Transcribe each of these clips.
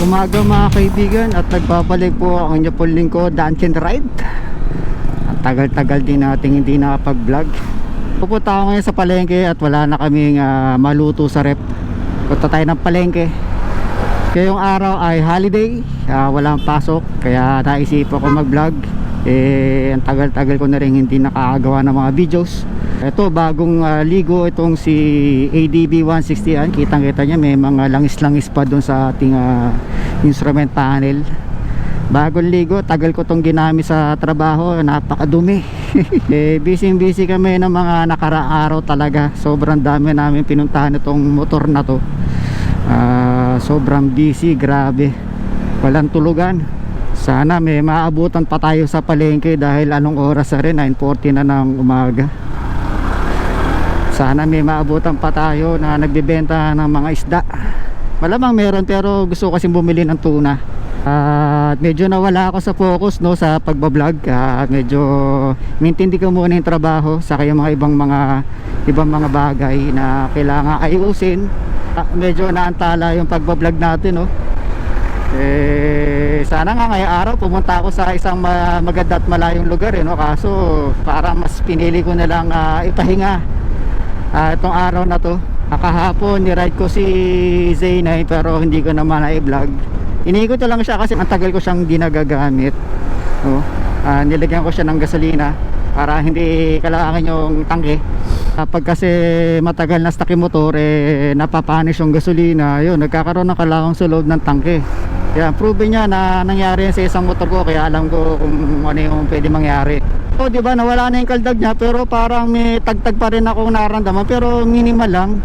Umaga mga kaibigan, at nagbabalik po ang inyo pong lingkod, Dancing Ride. At tagal-tagal din natin hindi nakapag-vlog. Pupunta ako ngayon sa palengke at wala na kaming maluto sa rep. Punta tayo ng palengke. Kaya yung araw ay holiday, walang pasok, kaya naisipan ko mag-vlog. Ang tagal-tagal ko na rin hindi nakakagawa ng mga videos. Ito bagong ligo itong si ADB 160. Kitang kita niya may mga langis-langis pa doon sa ating instrument panel. Bagong ligo, tagal ko itong ginamit sa trabaho, napakadumi. Busy kami ng mga nakaraang araw talaga. Sobrang dami namin pinuntahan itong motor na to. Sobrang busy, grabe. Walang tulugan. Sana may maabutan pa tayo sa palengke dahil anong oras na rin, 9:40 na ng umaga. Sana may maabutan pa tayo na nagbebenta ng mga isda. Malamang meron, pero gusto ko kasi bumili ng tuna. Medyo nawala ako sa focus sa pagbablog. Medyo maintindihan ko muna yung trabaho sa yung mga ibang mga bagay na kailangan ayusin. Medyo naantala yung pagbablog natin sana nga ngayong araw pumunta ako sa isang maganda at malayong lugar kaso parang mas pinili ko na lang ipahinga itong araw na to. Kahapon niride ko si Zainay pero hindi ko naman na-vlog. Iniikot ko lang siya kasi ang tagal ko siyang di nagagamit. Nilagyan ko siya ng gasolina para hindi kailangan yung tangke. Kapag kasi matagal na stuck yung motor, napapanis yung gasolina, yun, nagkakaroon ng kalawang sa loob ng tangke. Kaya proven niya na nangyari sa isang motor ko, kaya alam ko kung ano yung pwede mangyari. So diba, nawala na yung kaldag niya pero parang may tagtag pa rin akong naramdaman, pero minimal lang.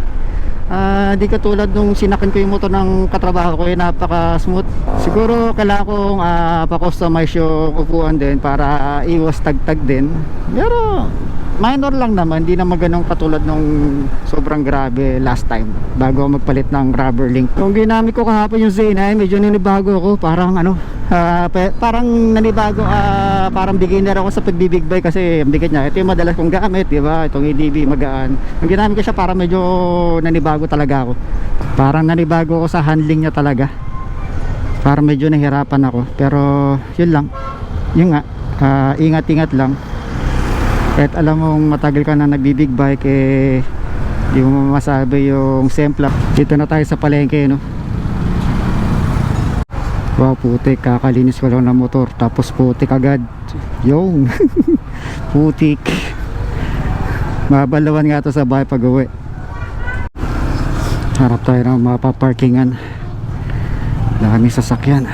Di katulad nung sinakin ko yung motor ng katrabaho ko, napaka smooth. Siguro kailangan kong pa-customize yung upuan din para iwas tagtag din. Pero minor lang naman, di naman ganun katulad nung sobrang grabe last time bago ako magpalit ng rubber link. Yung ginamit ko kahapon yung Zainay, medyo nanibago ako, parang parang nanibago, parang beginner ako sa pagbibig bike kasi ang bigat niya. Ito yung madalas kong gamit, diba? Itong ADB magaan. Ang ginamit ko siya, parang medyo nanibago talaga ako. Parang nanibago ako sa handling niya talaga. Parang medyo nahirapan ako, pero yun lang. Yun nga, ingat-ingat lang. Kahit alam mong matagal ka na nagbibig bike, di mo masabi yung sempla. Dito na tayo sa palengke, Wow, putik, kakalinis ko lang ng motor tapos putik agad yung putik. Mabalawan nga to sa bahay pag uwi. Harap tayo ng mapaparkingan, daming sasakyan,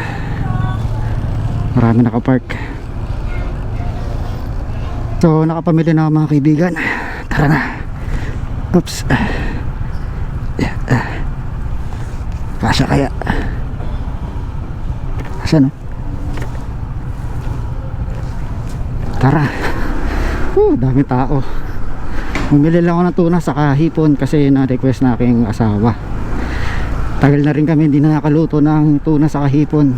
marami nakapark. So nakapamili na mga kaibigan, tara na. Oops. Kasya kaya? Kasya Tara. Dami tao. Bumili lang ako ng tuna sa hipon kasi na-request na aking asawa. Tagal na rin kami hindi na nakaluto ng tuna sa hipon.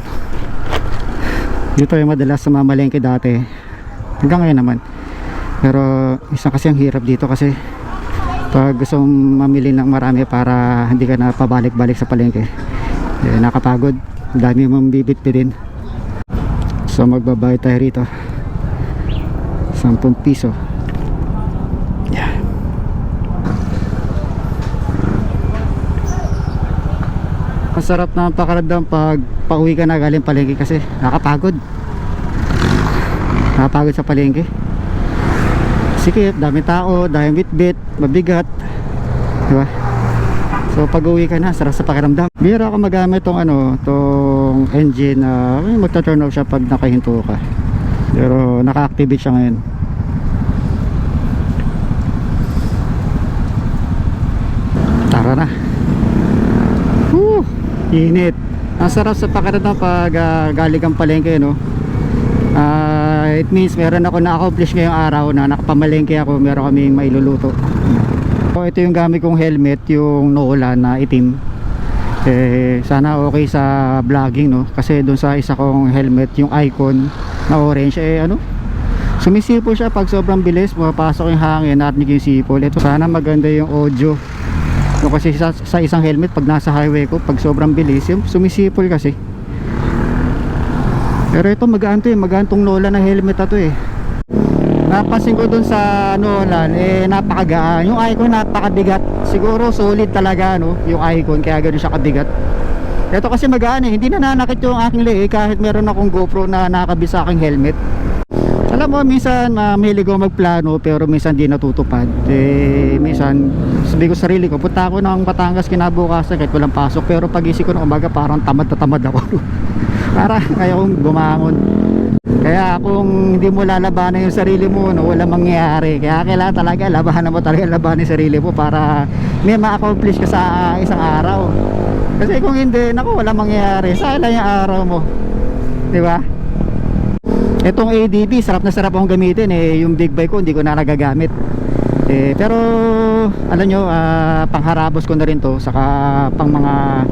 Dito yung madalas sa mamalengke dati, hanggang ngayon naman. Pero isa kasi ang hirap dito kasi pag gusto mong mamili ng marami para hindi ka na pabalik-balik sa palengke, nakapagod, dami mong bibit-bitin. So magbabayad tayo rito 10 piso. Yeah. Masarap na ang pakiramdam pag pauwi ka na galing palengke kasi nakapagod sa palengke. Sikip, dami tao, dami bitbit, mabigat, diba? So pag uwi ka na, sarap sa pakiramdam. Bira ako magamit tong tong engine na magta-turn off siya pag nakahinto ka, pero naka-activate siya ngayon. Tara na. Init. Ang sarap sa pakiramdam pag galing kang palengke, it means meron ako na-accomplish ngayong araw na nakapamalengke ako, meron kaming mailuluto. So ito yung gamit kong helmet, yung Nolan na itim. Sana okay sa vlogging, kasi dun sa isa kong helmet, yung Icon na orange, sumisipol siya pag sobrang bilis, mapasok yung hangin, narinig yung sipol. Ito sana maganda yung audio. Kasi sa isang helmet pag nasa highway ko, pag sobrang bilis, yung sumisipol kasi. Pero ito magaan to eh, magaan tong Nolan na helmet na to eh. Napansin ko dun sa Nolan napakagaan. Yung Icon napakabigat. Siguro solid talaga no, yung Icon, kaya ganoon siya kabigat. Ito kasi magaan eh, hindi nananakit yung aking leeg kahit meron akong GoPro na nakakabit sa aking helmet. Alam mo, minsan mahilig ako magplano pero minsan di natutupad. Minsan sabi ko sarili ko, punta ako ng Batangas kinabukasan kahit walang pasok, pero pagising ko ng umaga parang tamad na tamad ako. Para ayokong bumangon. Kaya kung hindi mo lalabanan yung sarili mo, no, wala mangyayari. Kaya kailangan talaga labanan mo talaga, labanan yung sarili mo para may ma-accomplish ka sa isang araw. Kasi kung hindi, naku, wala mangyayari. Sayang lang yung araw mo, di ba? Itong ADB, sarap na sarap akong gamitin eh. Yung big bike ko hindi ko na nagagamit pero alam nyo, pangharabos ko na rin to, saka pang mga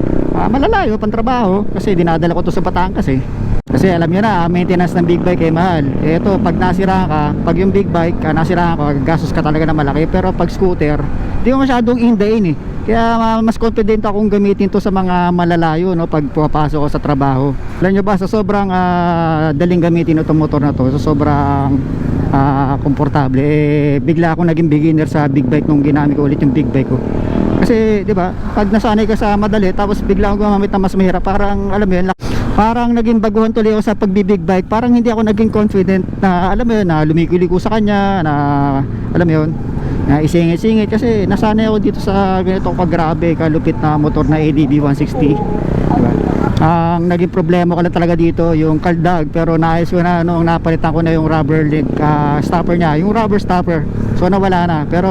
malalayo, pang trabaho, kasi dinadala ko to sa Batangas eh. Kasi alam nyo na, maintenance ng big bike mahal. Ito, pag nasira ka, pag yung big bike nasira ka, gastos ka talaga na malaki. Pero pag scooter, di mo masyadong indain eh. Kaya mas confident akong gamitin to sa mga malalayo, no, pag pumapasok ko sa trabaho. Alam nyo ba, sa sobrang daling gamitin itong motor na to, sa sobrang komportable, bigla akong naging beginner sa big bike nung ginamit ko ulit yung big bike ko. Kasi 'di ba, pag nasanay ka sa madali tapos bigla akong gumamit na mas mahirap, parang alam mo yun, parang naging baguhan tuloy ako sa pagbi-big bike. Parang hindi ako naging confident na alam mo yun, na lumiko-liko sa kanya, na alam mo yun, na isingit-singit kasi nasanay ako dito sa ganitong kagrabe, kalupit na motor na ADB 160. Diba? Ang naging problema ko lang talaga dito yung kaldag, pero naayos ko na noong napalitan ko na yung rubber leg stopper niya, yung rubber stopper, so nawala na. Pero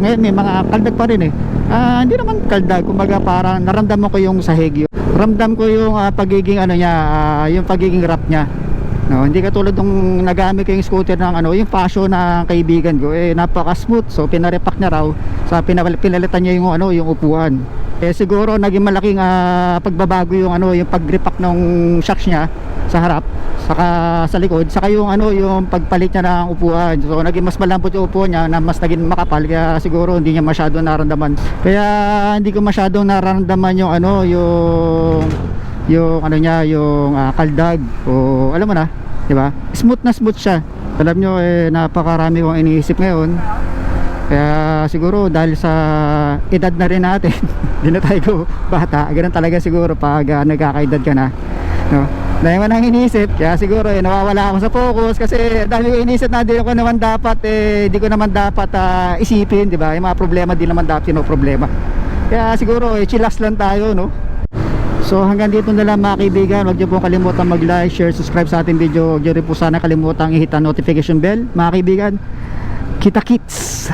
ngayon may mga kaldag pa rin eh. Hindi naman kaldag, kumbaga parang naramdaman ko yung sahig, ramdam ko yung pagiging ano niya, yung pagiging wrap niya. No, hindi katulad nung nagamit ko yung scooter ng yung Passion na kaibigan ko, napaka smooth. So pinarepack niya raw, sa pinalitan niya yung yung upuan. Siguro naging malaking pagbabago yung yung pag-repack ng shocks niya sa harap, saka sa likod, saka yung yung pagpalit niya ng upuan. So naging mas malambot yung upuan niya, na mas naging makapal, kaya siguro hindi niya masyado naramdaman. Kaya hindi ko masyadong naramdaman yung yung niya, yung kaldag, o alam mo na, di ba? Smooth na smooth siya. Alam nyo, napakarami kong iniisip ngayon. Kaya siguro dahil sa edad na rin natin, hindi na tayo bata, ganun talaga siguro pag nagkakaedad ka na, no? Dahil mo nang iniisip, kaya siguro nawawala ako sa focus, kasi dahil ko iniisip na di ko naman dapat di ko naman dapat isipin, di ba? Yung mga problema di naman dapat problema. Kaya siguro chillax lang tayo, no? So hanggang dito na lang mga kaibigan. Huwag niyo po kalimutan mag-like, share, subscribe sa ating video. Huwag niyo rin po sana kalimutan i-hit ang notification bell mga kaibigan. Kita kits!